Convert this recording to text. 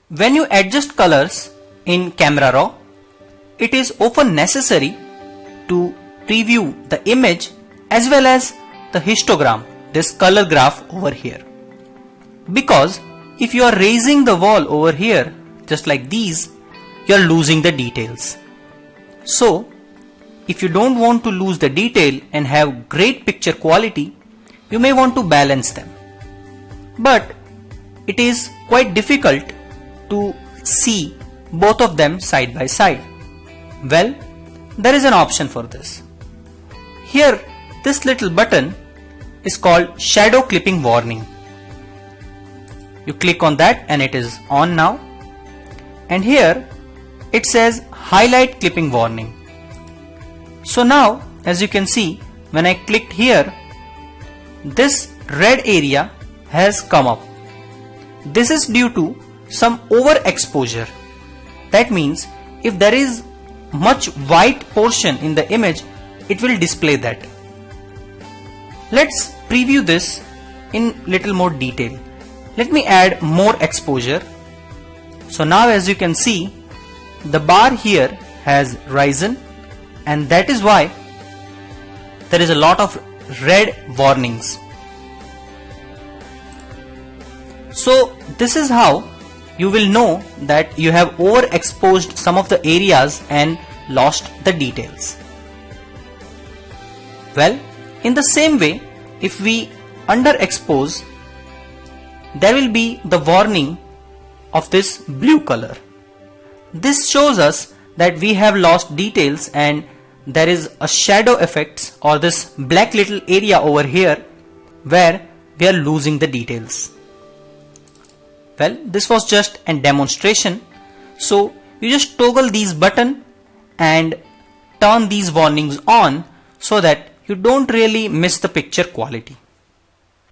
When you adjust colors in Camera Raw, it is often necessary to preview the image as well as the histogram, this color graph over here. Because if you are raising the wall over here, just like these, you are losing the details. So, if you don't want to lose the detail and have great picture quality, you may want to balance them. But it is quite difficult to see both of them side by side. Well, there is an option for this. Here, this little button is called Shadow Clipping Warning. You click on that and it is on now. And here it says Highlight Clipping Warning. So now, as you can see, when I clicked here, this red area has come up. This is due to some overexposure. That means if there is much white portion in the image, it will display that. Let's preview this in little more detail. Let me add more exposure. So now as you can see, the bar here has risen, and that is why there is a lot of red warnings. So this is how you will know that you have overexposed some of the areas and lost the details. Well, in the same way, if we underexpose, there will be the warning of this blue color. This shows us that we have lost details and there is a shadow effect or this black little area over here where we are losing the details. Well, this was just a demonstration. So you just toggle these buttons and turn these warnings on so that you don't really miss the picture quality.